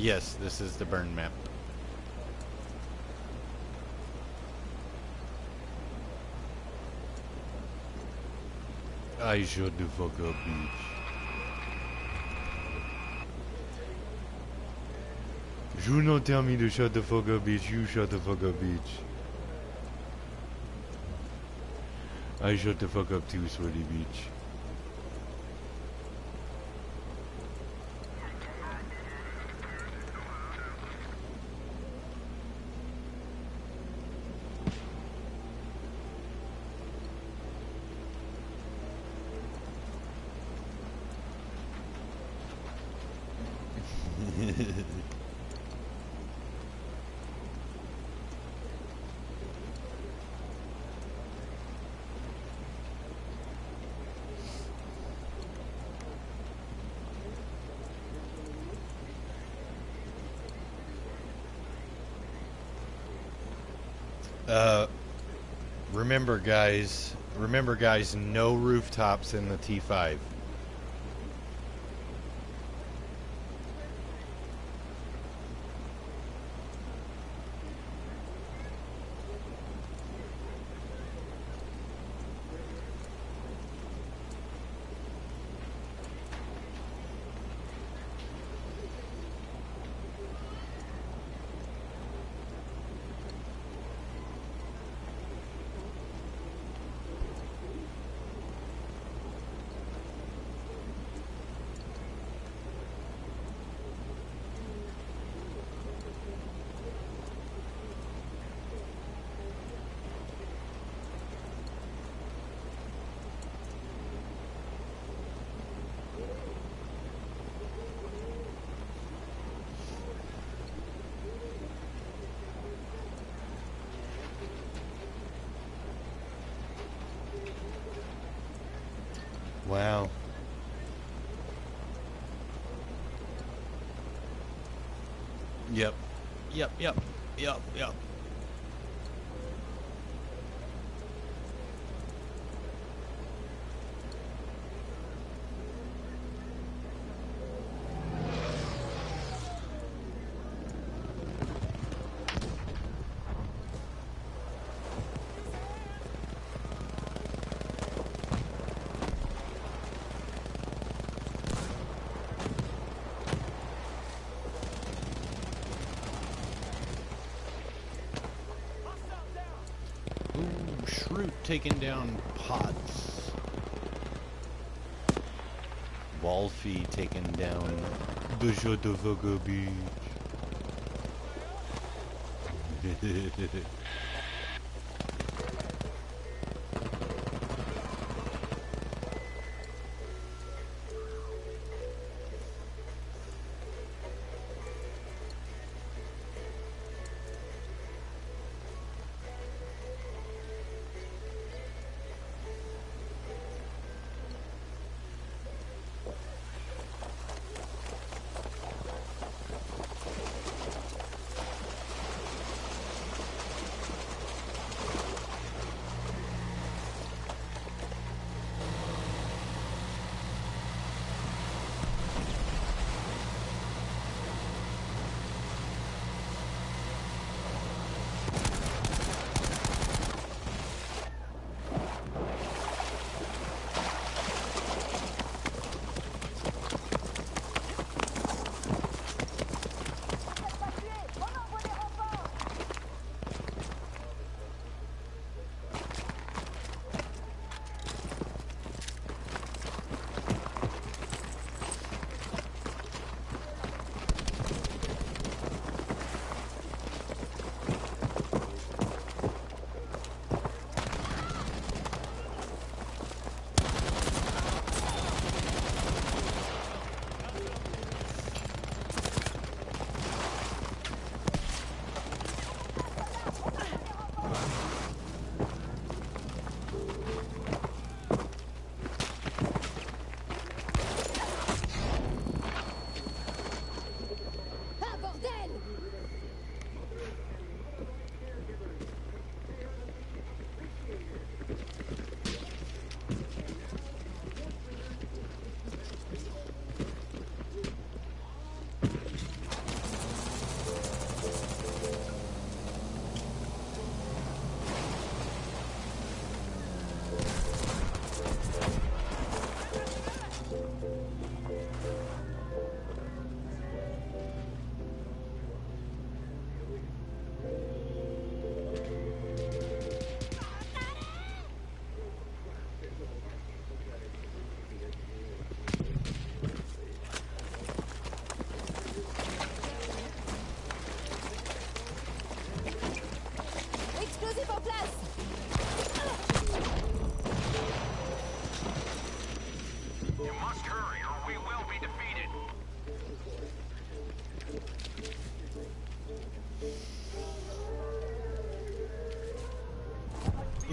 Yes, this is the burn map. I shut the fuck up, bitch. You not tell me to shut the fuck up, bitch. You shut the fuck up, bitch. I shut the fuck up too, sweaty bitch. Remember guys, no rooftops in the T5. Wow. Yep. Yep. Taking down pots. Wolfie taking down the shut the fuck up beach.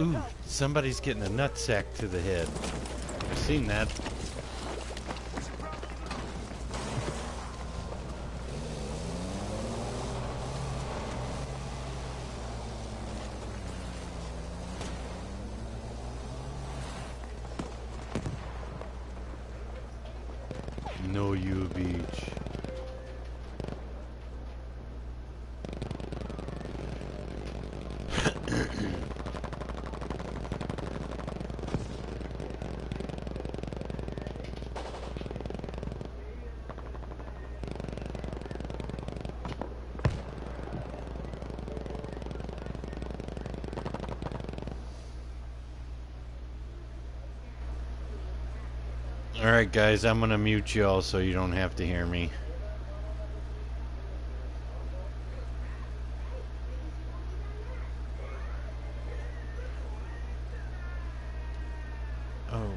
Ooh, somebody's getting a nutsack to the head. I've seen that. No, you beach. Alright guys, I'm gonna mute y'all so you don't have to hear me. Oh.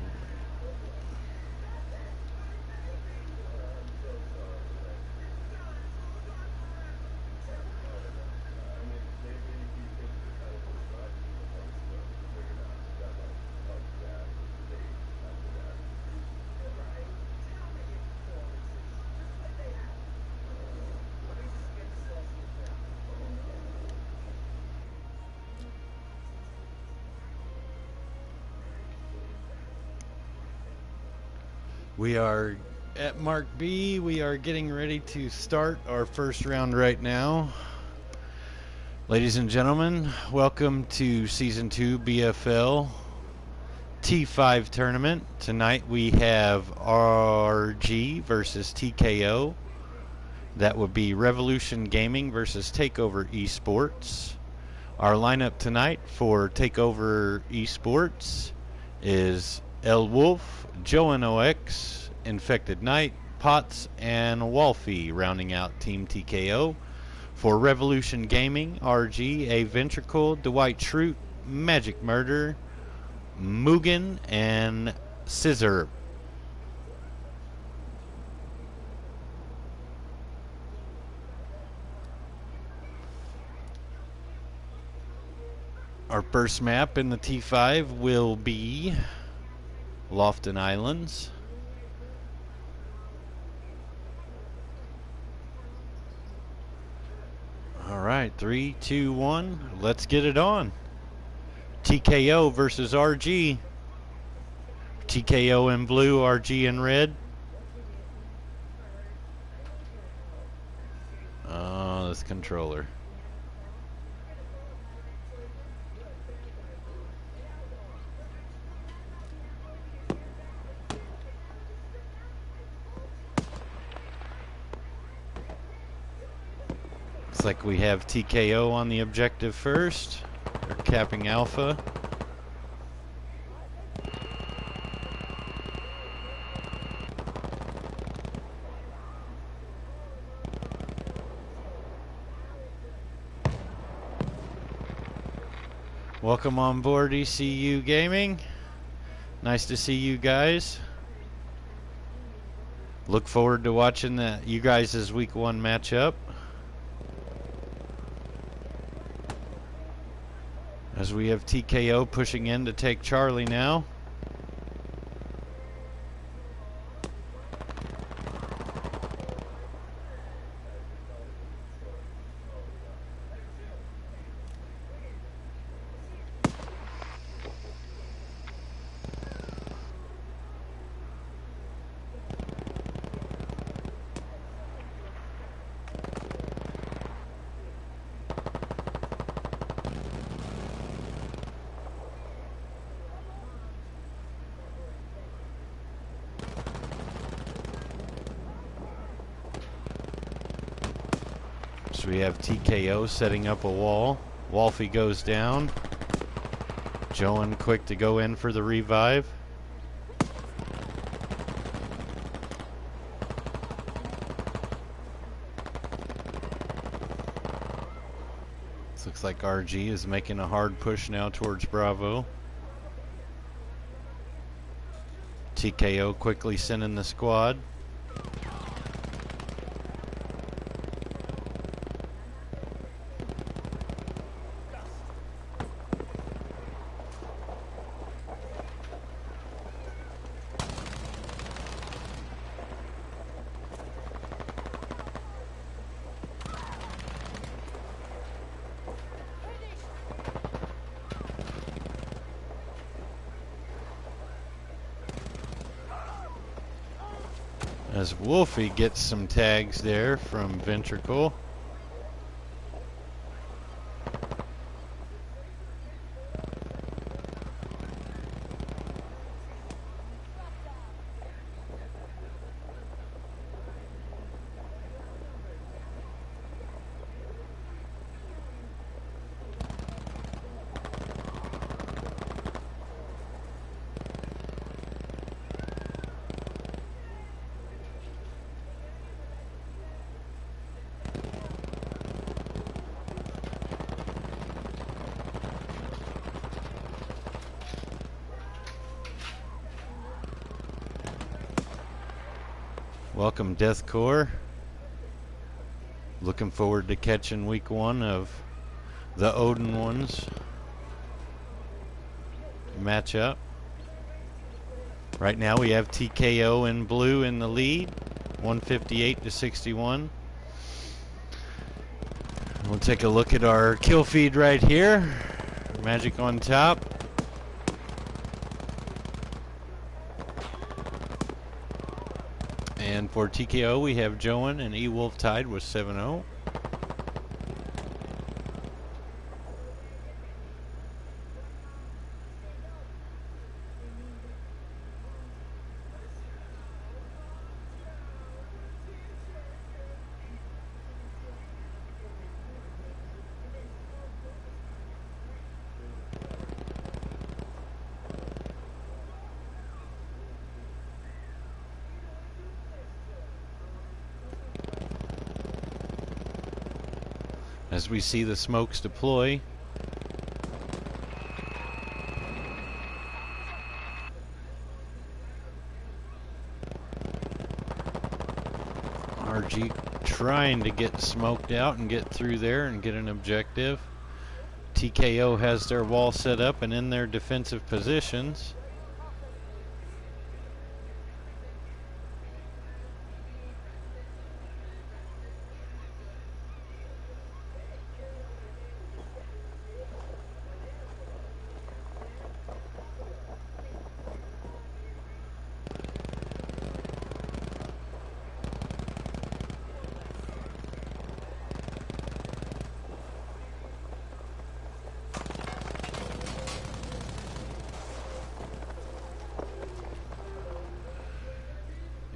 We are at Mark B. We are getting ready to start our first round right now. Ladies and gentlemen, welcome to Season 2 BFL T5 tournament. Tonight we have RG versus TKO. That would be Revolution Gaming versus Takeover Esports. Our lineup tonight for Takeover Esports is El Wolf, Joan OX, Infected Knight, Potts, and Wolfie rounding out Team TKO. For Revolution Gaming, RG, A Ventricle, Dwight Schrute, Magic Murder, Mugen, and Scissor. Our first map in the T5 will be Lofton Islands. Alright, 3, 2, 1, let's get it on. TKO versus RG. TKO in blue, RG in red. Oh, this controller. Looks like we have TKO on the objective first. They're capping Alpha. Welcome on board ECU Gaming. Nice to see you guys. Look forward to watching you guys' week 1 matchup. As we have TKO pushing in to take Charlie now. So we have TKO setting up a wall. Wolfie goes down. Joan quick to go in for the revive. This looks like RG is making a hard push now towards Bravo. TKO quickly sending the squad. As Wolfie gets some tags there from Ventricle. Welcome, Death Corps. Looking forward to catching week 1 of the Odin ones matchup. Right now we have TKO in blue in the lead, 158 to 61. We'll take a look at our kill feed right here. Magic on top. And for TKO, we have Joan and E-Wolf tied with 7-0. As we see the smokes deploy. RG trying to get smoked out and get through there and get an objective. TKO has their wall set up and in their defensive positions.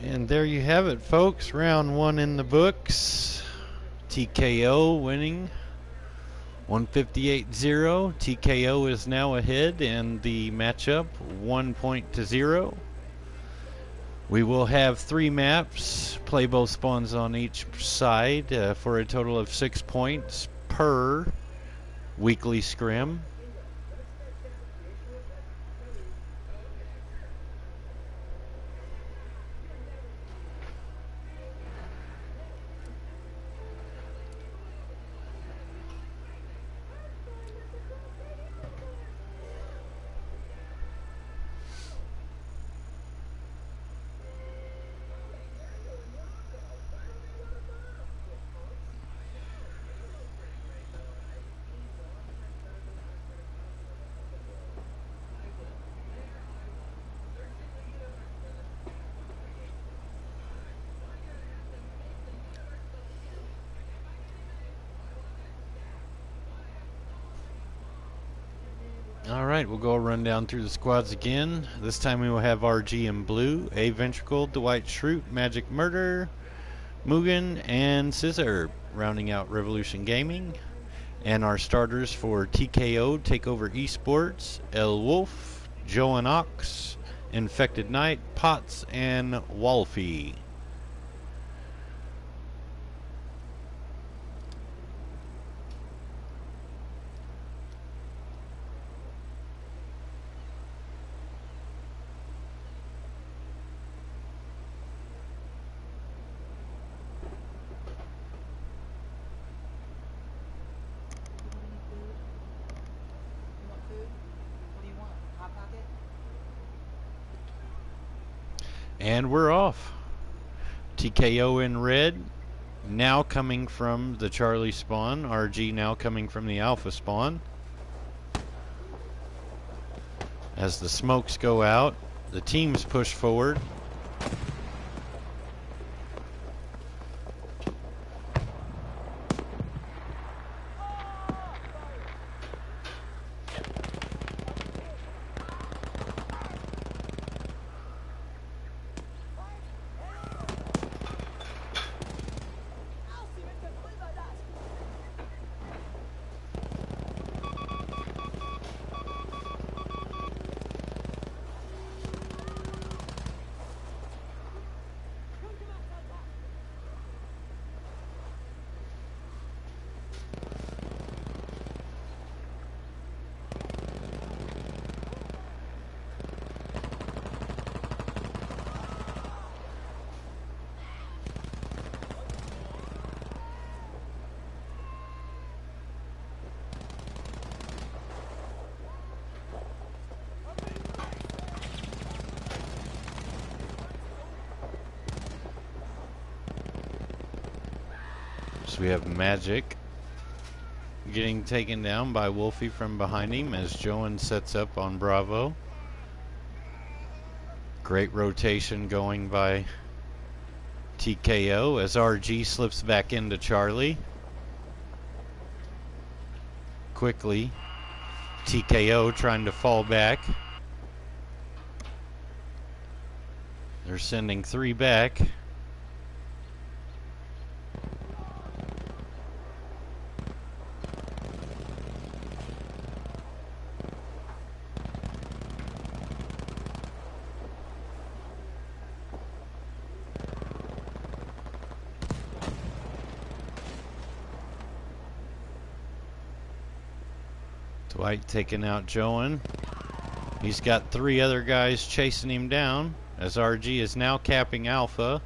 And there you have it, folks. Round 1 in the books. TKO winning 158-0. TKO is now ahead in the matchup 1-0. We will have 3 maps, play both spawns on each side for a total of 6 points per weekly scrim. Alright, we'll go run down through the squads again. This time we will have RG in blue, A Ventricle, Dwight Schrute, Magic Murder, Mugen, and Scissor, rounding out Revolution Gaming. And our starters for TKO, Takeover Esports, El Wolf, Joe and Ox, Infected Knight, Potts, and Wolfie. And we're off. TKO in red, now coming from the Charlie spawn. RG now coming from the Alpha spawn. As the smokes go out, the teams push forward. As we have Magic getting taken down by Wolfie from behind him as Joan sets up on Bravo. Great rotation going by TKO as RG slips back into Charlie. Quickly, TKO trying to fall back. They're sending 3 back. Dwight taking out Joan. He's got 3 other guys chasing him down as RG is now capping Alpha.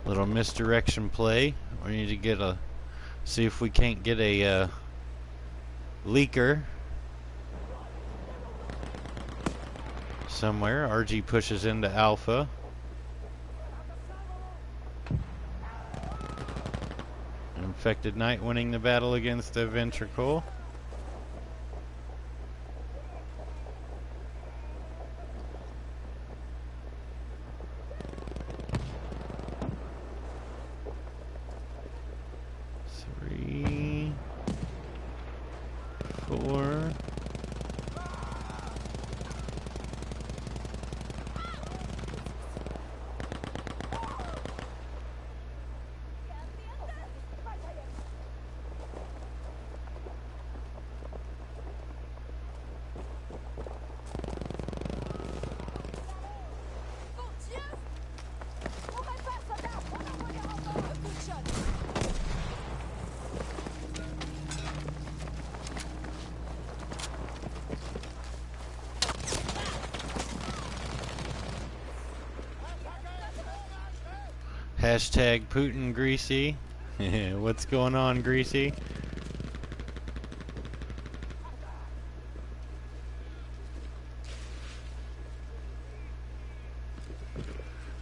Little misdirection play. We need to get a, see if we can't get a leaker somewhere. RG pushes into Alpha. Infected Knight winning the battle against the Ventricle. Three, 4. Hashtag Putin Greasy. What's going on, Greasy?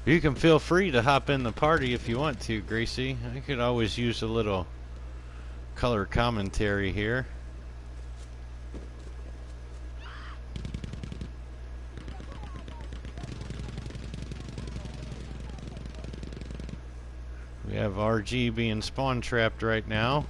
You can feel free to hop in the party if you want to, Greasy. I could always use a little color commentary here. We have RG being spawn trapped right now.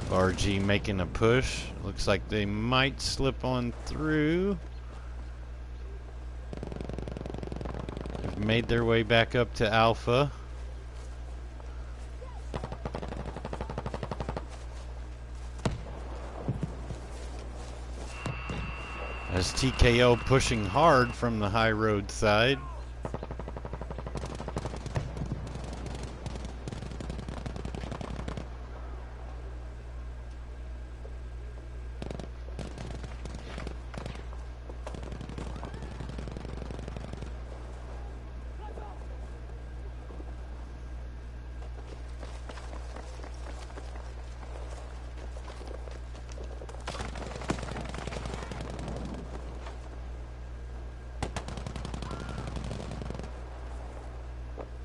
RG making a push. Looks like they might slip on through. They've made their way back up to Alpha. As TKO pushing hard from the high road side.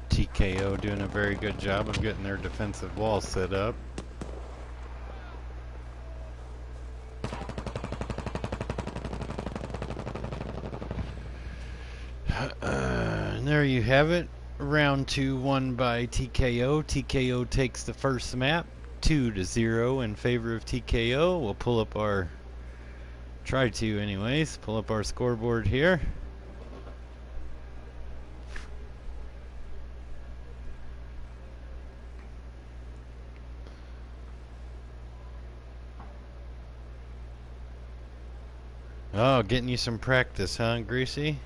TKO doing a very good job of getting their defensive wall set up. And there you have it. Round 2 won by TKO. TKO takes the first map 2-0 in favor of TKO. We'll pull up our Try to anyways. Pull up our scoreboard here. Oh, getting you some practice, huh, Greasy?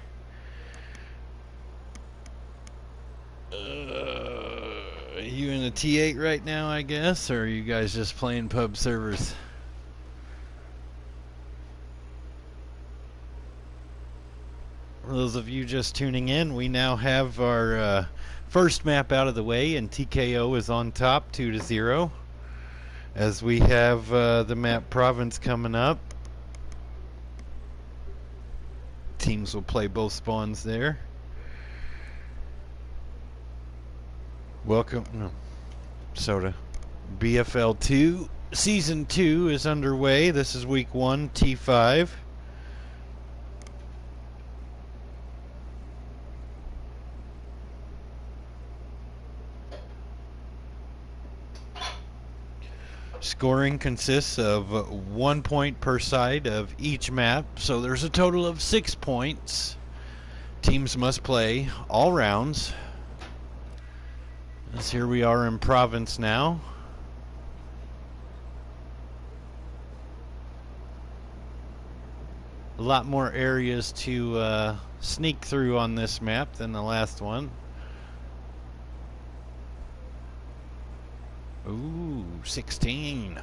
You in a T8 right now, I guess? Or are you guys just playing pub servers? For those of you just tuning in, we now have our first map out of the way, and TKO is on top, 2-0. As we have the map Province coming up. Teams will play both spawns there. Welcome, no, soda. BFL 2, Season 2 is underway. This is Week 1, T5. Scoring consists of 1 point per side of each map, so there's a total of 6 points. Teams must play all rounds. As here we are in Province now. A lot more areas to sneak through on this map than the last one. Ooh, 16.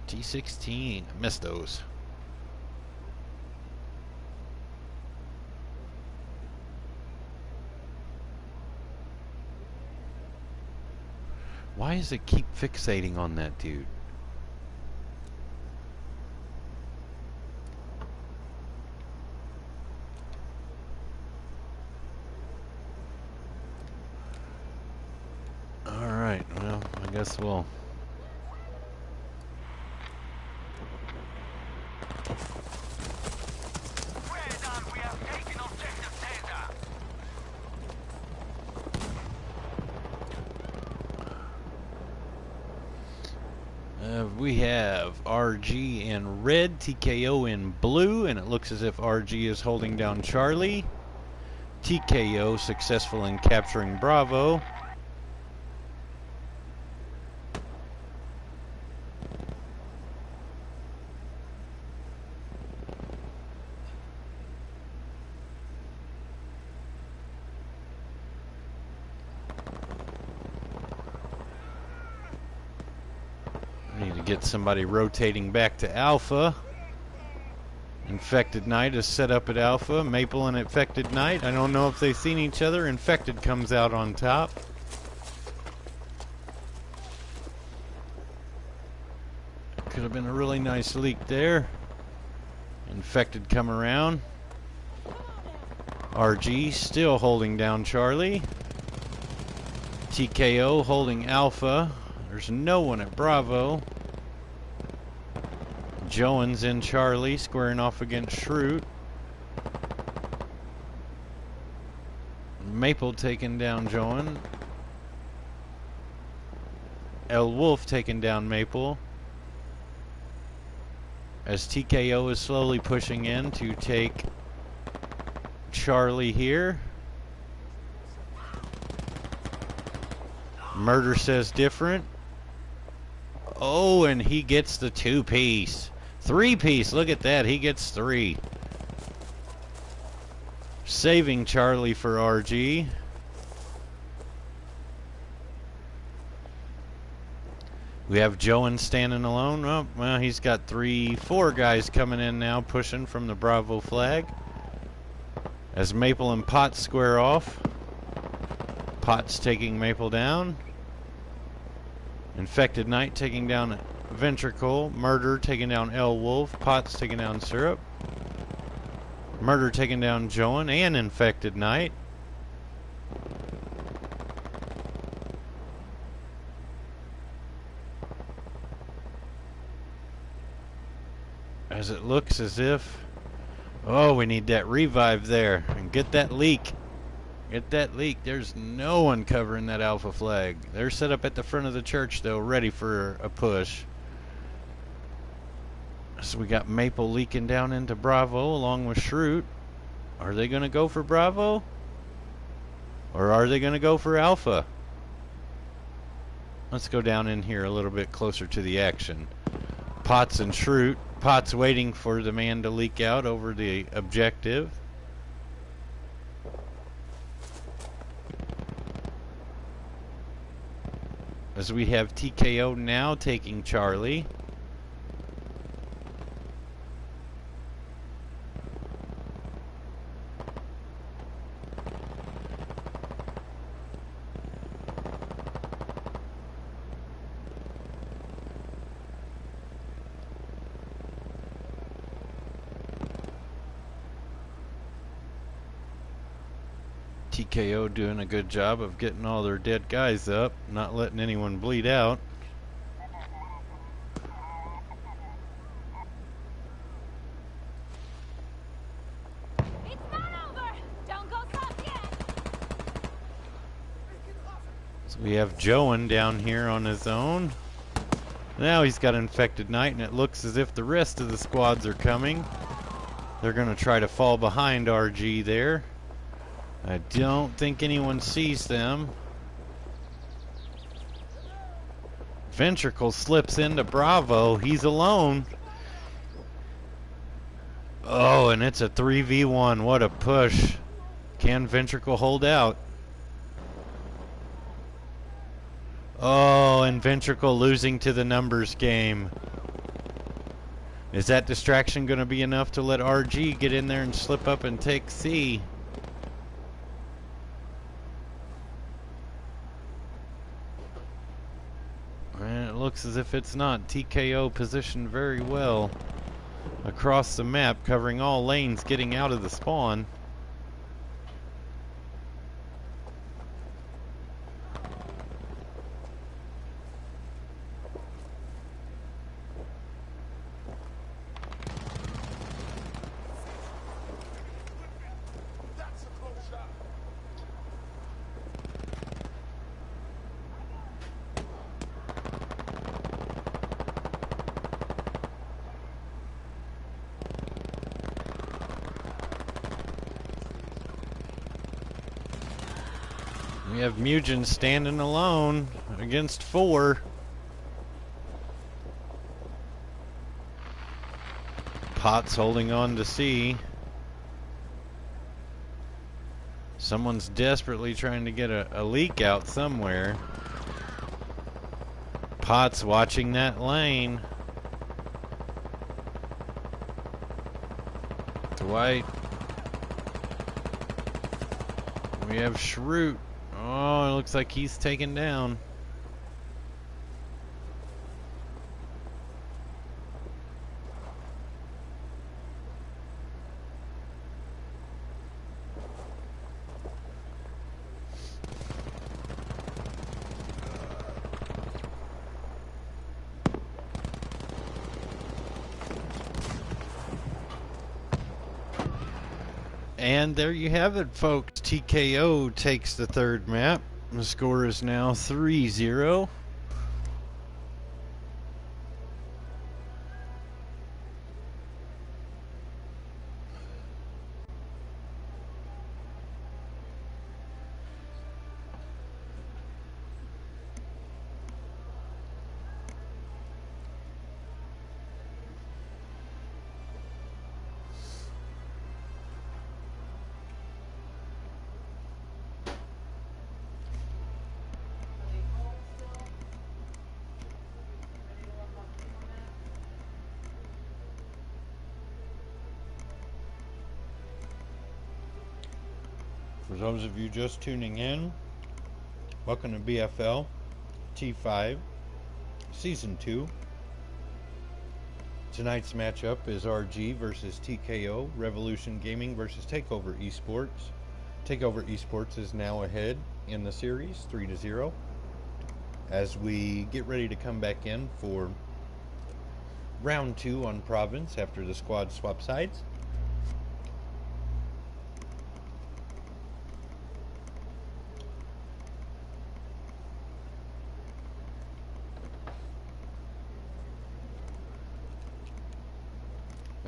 T16. Missed those. Why does it keep fixating on that dude? Alright, well, I guess we'll... we have RG in red, TKO in blue, and it looks as if RG is holding down Charlie. TKO successful in capturing Bravo. Need to get somebody rotating back to Alpha. Infected Knight is set up at Alpha. Maple and Infected Knight. I don't know if they've seen each other. Infected comes out on top. Could have been a really nice leak there. Infected come around. RG still holding down Charlie. TKO holding Alpha. There's no one at Bravo. Joan's in Charlie, squaring off against Shroot. Maple taking down Joan. El Wolf taking down Maple. As TKO is slowly pushing in to take Charlie here. Murder says different. Oh, and he gets the 2-piece. 3-piece, look at that, he gets 3. Saving Charlie for RG. We have Joan standing alone. Oh, well, he's got 4 guys coming in now, pushing from the Bravo flag. As Maple and Potts square off. Potts taking Maple down. Infected Knight taking down Ventricle. Murder taking down El Wolf. Potts taking down Syrup. Murder taking down Joan and Infected Knight. As it looks as if... Oh, we need that revive there. And get that leak. Get that leak. There's no one covering that Alpha flag. They're set up at the front of the church, though, ready for a push. So we got Maple leaking down into Bravo along with Shroot. Are they going to go for Bravo? Or are they going to go for Alpha? Let's go down in here a little bit closer to the action. Potts and Shroot. Potts waiting for the man to leak out over the objective. As we have TKO now taking Charlie. TKO doing a good job of getting all their dead guys up, not letting anyone bleed out. It's not over. Don't go soft yet. So we have Joan down here on his own. Now he's got Infected Knight, and it looks as if the rest of the squads are coming. They're going to try to fall behind RG there. I don't think anyone sees them. Ventricle slips into Bravo. He's alone. Oh, and it's a 3v1. What a push. Can Ventricle hold out? Oh, and Ventricle losing to the numbers game. Is that distraction going to be enough to let RG get in there and slip up and take C? And it looks as if it's not. TKO positioned very well across the map, covering all lanes, getting out of the spawn. We have Mugen standing alone against 4. Potts holding on to C. Someone's desperately trying to get a leak out somewhere. Potts watching that lane. Dwight. We have Shroot. Oh, it looks like he's taken down. And there you have it, folks. TKO takes the third map. The score is now 3-0. For those of you just tuning in, welcome to BFL T5 Season 2. Tonight's matchup is RG versus TKO, Revolution Gaming versus Takeover Esports. Takeover Esports is now ahead in the series, 3-0. As we get ready to come back in for round 2 on Province after the squad swap sides.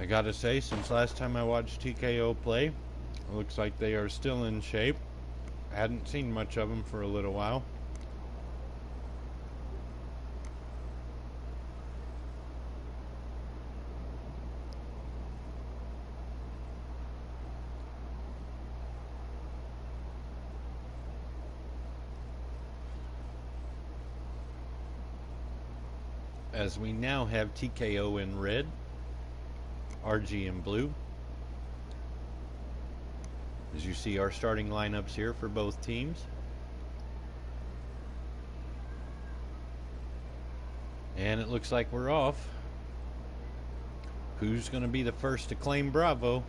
I gotta say, since last time I watched TKO play, it looks like they are still in shape. I hadn't seen much of them for a little while. As we now have TKO in red, RG in blue. As you see our starting lineups here for both teams. And it looks like we're off. Who's going to be the first to claim Bravo?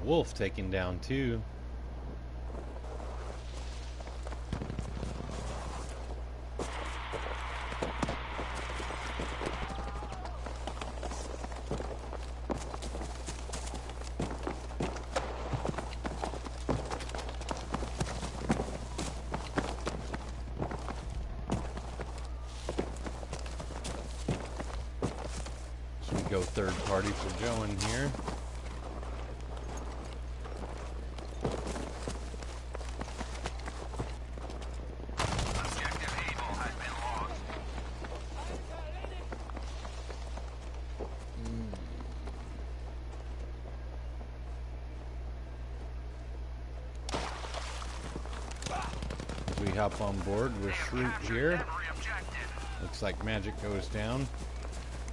Wolf taken down too. So we go third party for Joe in here. We hop on board with Shroot here. Looks like Magic goes down.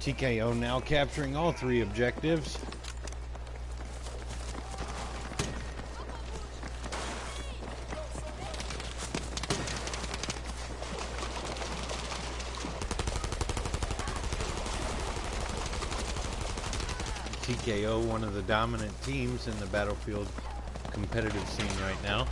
TKO now capturing all 3 objectives. TKO, one of the dominant teams in the Battlefield competitive scene right now.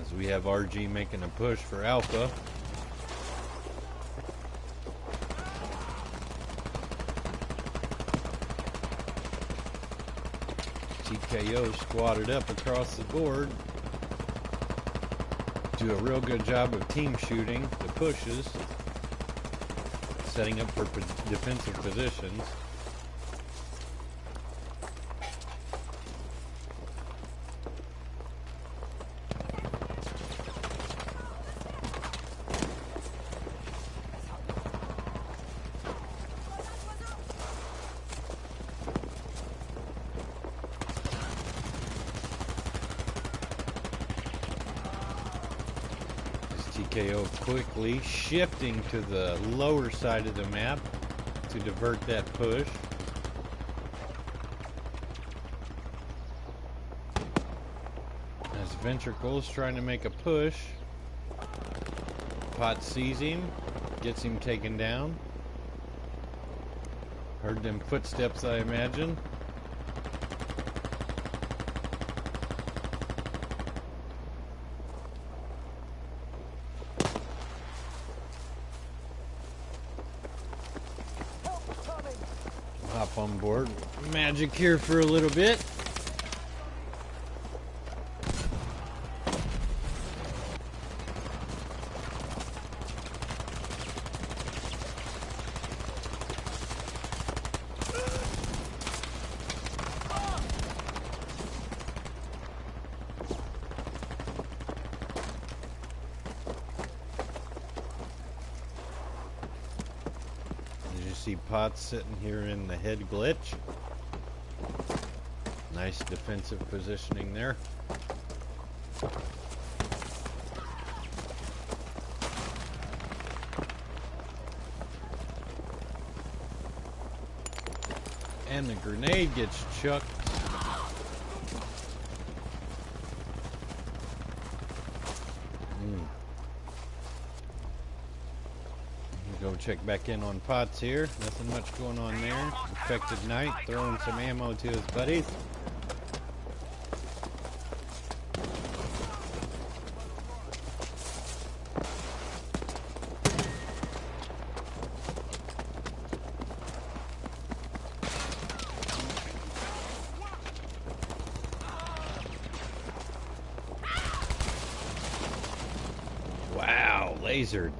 As we have RG making a push for Alpha. TKO squatted up across the board. Do a real good job of team shooting the pushes, setting up for defensive positions. TKO quickly shifting to the lower side of the map to divert that push. As Ventricle's trying to make a push. Pot sees him, gets him taken down. Heard them footsteps, I imagine. Hop on board Magic here for a little bit. See Potts sitting here in the head glitch. Nice defensive positioning there. And the grenade gets chucked. Go check back in on Potts here. Nothing much going on there. Infected Knight throwing some ammo to his buddies. Wow, lasered.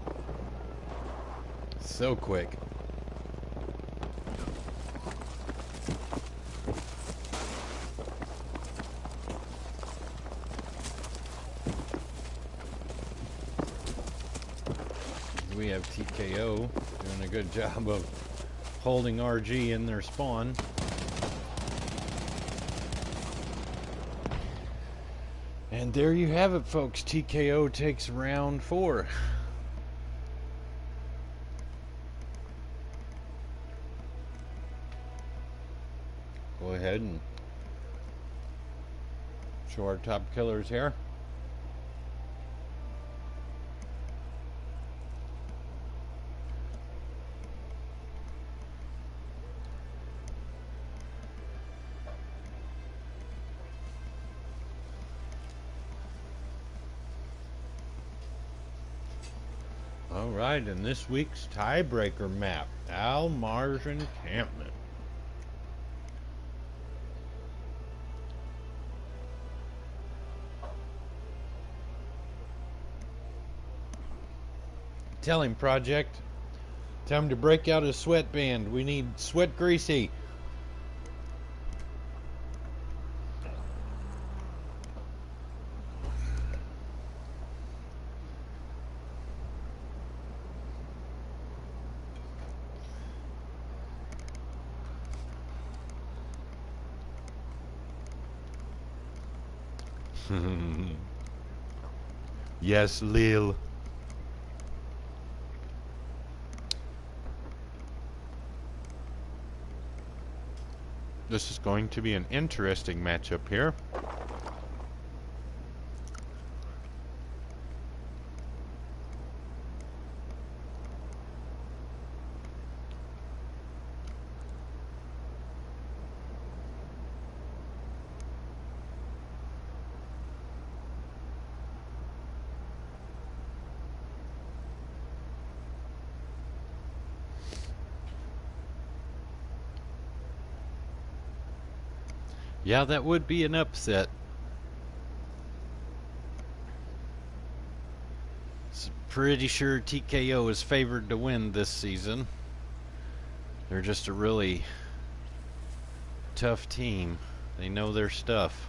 So quick. We have TKO doing a good job of holding RG in their spawn. And there you have it, folks. TKO takes round 4. Go ahead and show our top killers here. All right, and this week's tiebreaker map, Al Mars Encampment. Tell him, Project. Tell him to break out his sweatband. We need Sweat Greasy. Yes, Lil. This is going to be an interesting matchup here. Yeah, that would be an upset. Pretty sure TKO is favored to win this season. They're just a really tough team. They know their stuff.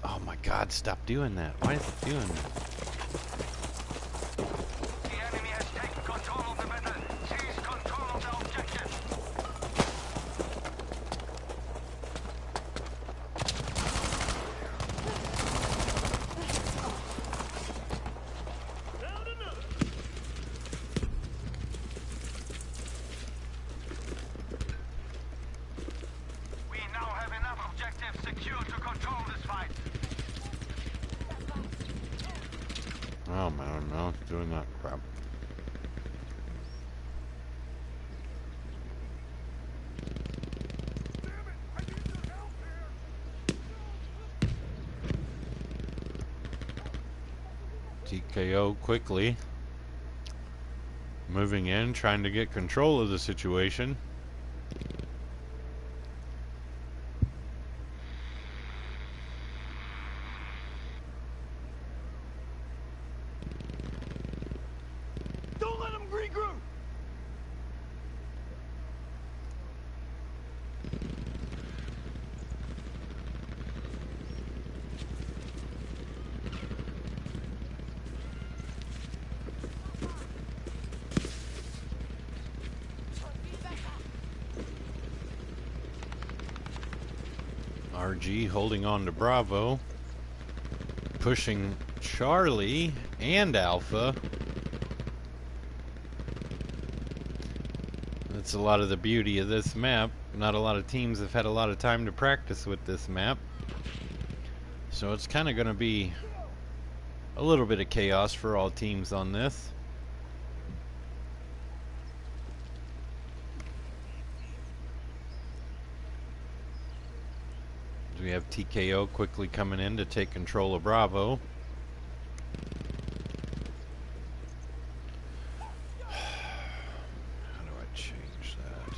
Oh my God, stop doing that. Why is it doing that? The enemy has taken control of the battle. Seize control of the objective. We now have enough objectives secure to control this fight. Oh man, no, it's doing that crap. TKO quickly moving in, trying to get control of the situation. Don't let them regroup. RG holding on to Bravo, pushing Charlie and Alpha. That's a lot of the beauty of this map. Not a lot of teams have had a lot of time to practice with this map, so it's kind of going to be a little bit of chaos for all teams on this. TKO quickly coming in to take control of Bravo. How do I change that?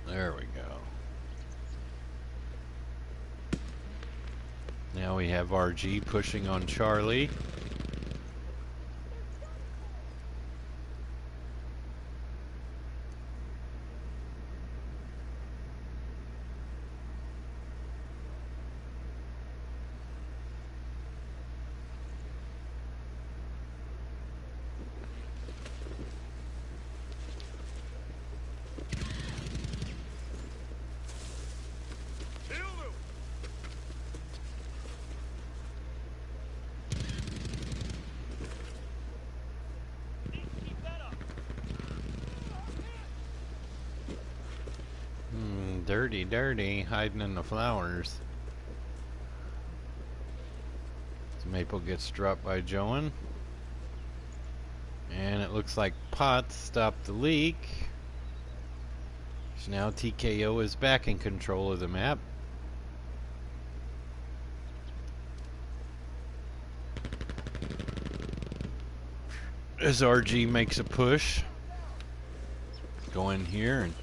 There we go. Now we have RG pushing on Charlie. Dirty, dirty, hiding in the flowers. So Maple gets dropped by Joan. And it looks like Potts stopped the leak. So now TKO is back in control of the map. As RG makes a push. Go in here and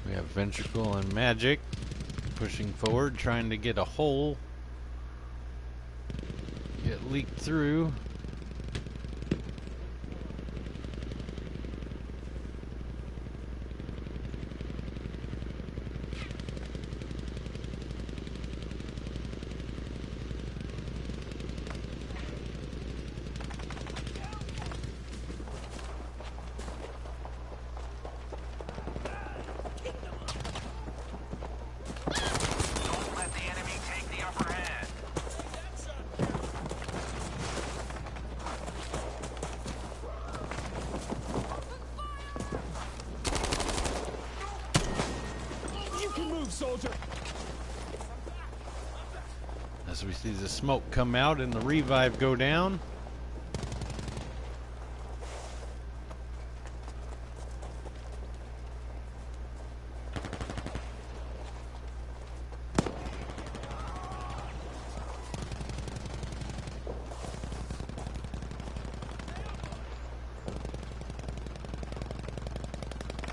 we have Ventricle and Magic pushing forward, trying to get a hole. Get leaked through. Don't let the enemy take the upper hand. You can move, soldier. As we see the smoke come out and the revive go down.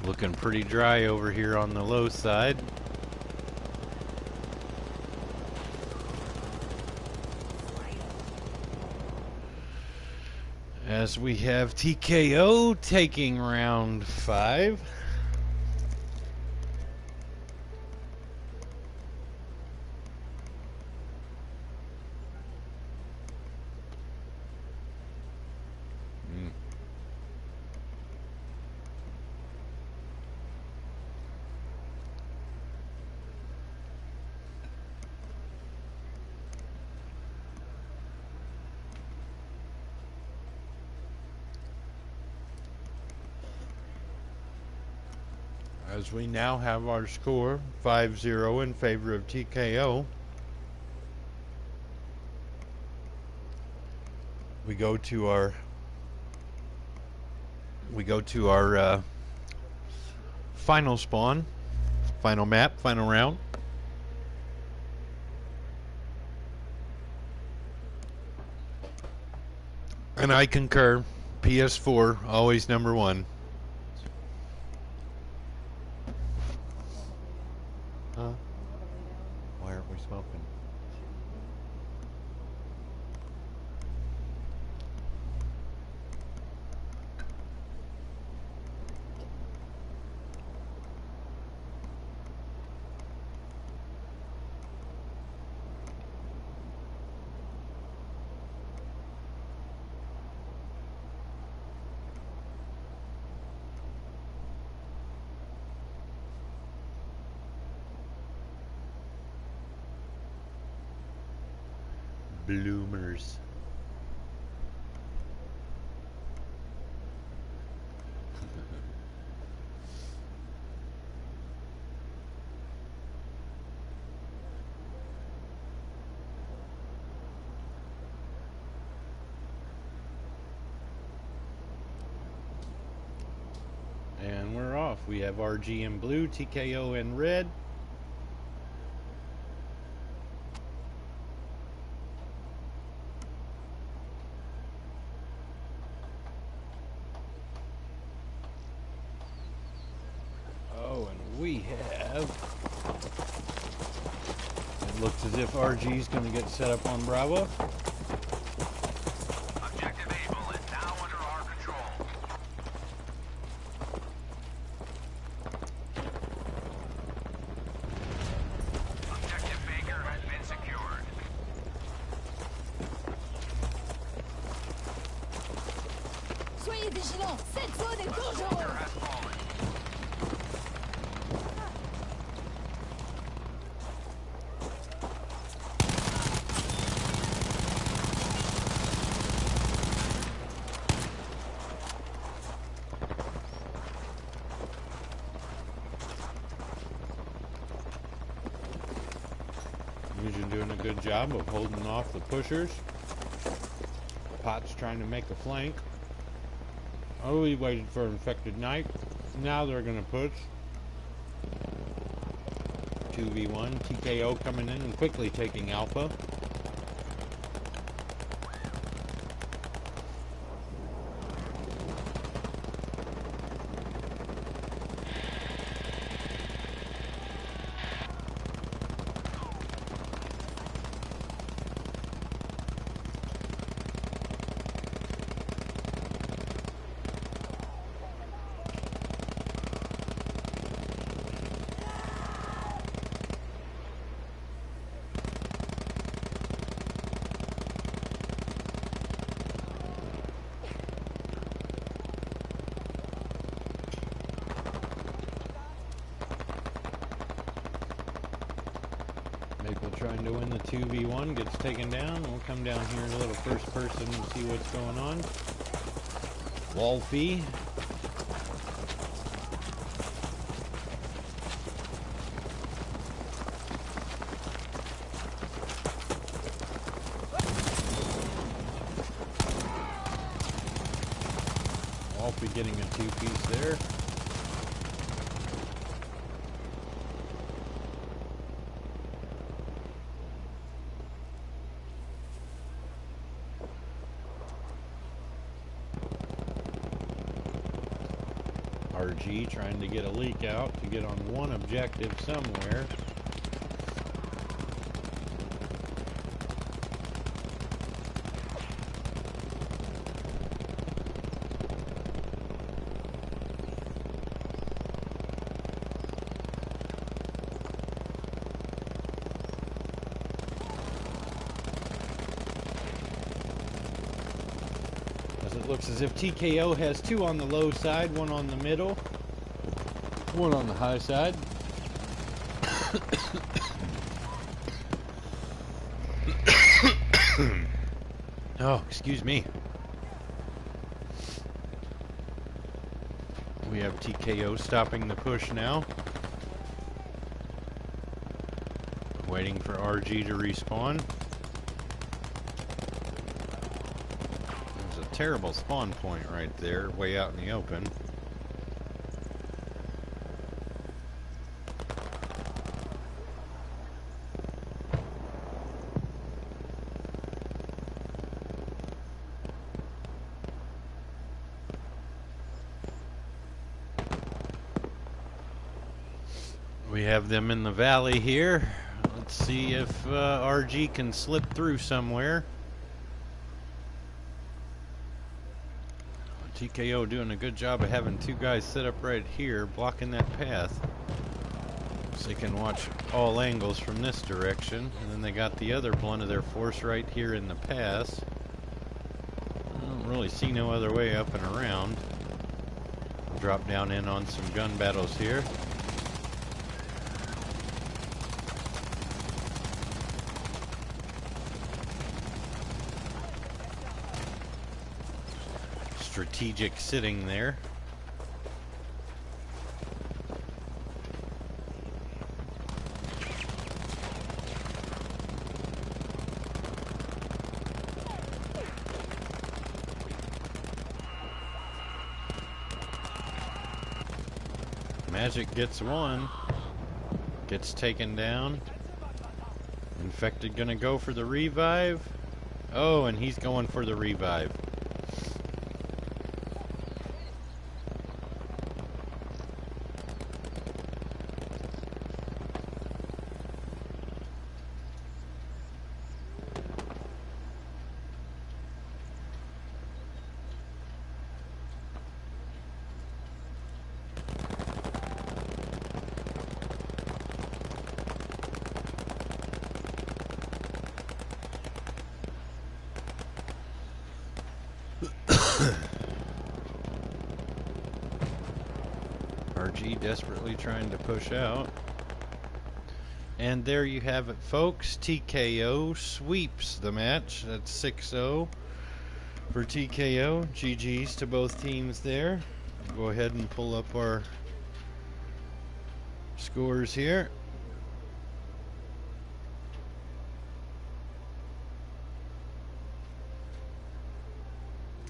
Looking pretty dry over here on the low side. As we have TKO taking round 5. As we now have our score 5-0 in favor of TKO. We go to our final spawn, final map, final round. And I concur, PS4 always number 1. Huh? Why aren't we smoking? bloomers. And we're off. We have RG in blue, TKO in red. Oh, and we have... It looks as if RG's going to get set up on Bravo. Objective Able is now under our control. Objective Baker has been secured. Soyez vigilants, cette zone est Soldier dangereuse. has fallen. Fusion doing a good job of holding off the pushers. Pot's trying to make a flank. Oh, he waited for infected knight. Now they're going to push. 2v1. TKO coming in and quickly taking Alpha. Maple trying to win the 2v1, gets taken down. We'll come down here in a little first person and see what's going on. Wolfie. Wolfie getting a two-piece there. RG trying to get a leak out to get on one objective somewhere. It looks as if TKO has two on the low side, one on the middle, one on the high side. Oh, excuse me. We have TKO stopping the push now. Waiting for RG to respawn. Terrible spawn point right there, way out in the open. We have them in the valley here. Let's see if RG can slip through somewhere. TKO doing a good job of having two guys set up right here, blocking that path. So they can watch all angles from this direction. And then they got the other blunt of their force right here in the pass. I don't really see no other way up and around. I'll drop down in on some gun battles here. strategic sitting there. Magic gets one. Gets taken down. Infected gonna go for the revive. Oh, and he's going for the revive. RG desperately trying to push out. And there you have it, folks. TKO sweeps the match. That's 6-0 for TKO. GG's to both teams there. Go ahead and pull up our scores here.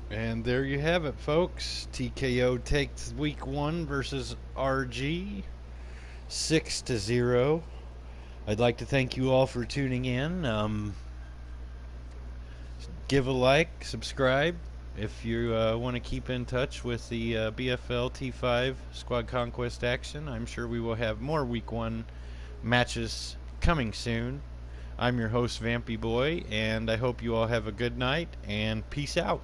And there you have it, folks. TKO takes week 1 versus RG 6-0. I'd like to thank you all for tuning in. Give a like, subscribe if you want to keep in touch with the BFL T5 Squad Conquest action. I'm sure we will have more week 1 matches coming soon. I'm your host, VAMPY BOI, and I hope you all have a good night, and peace out.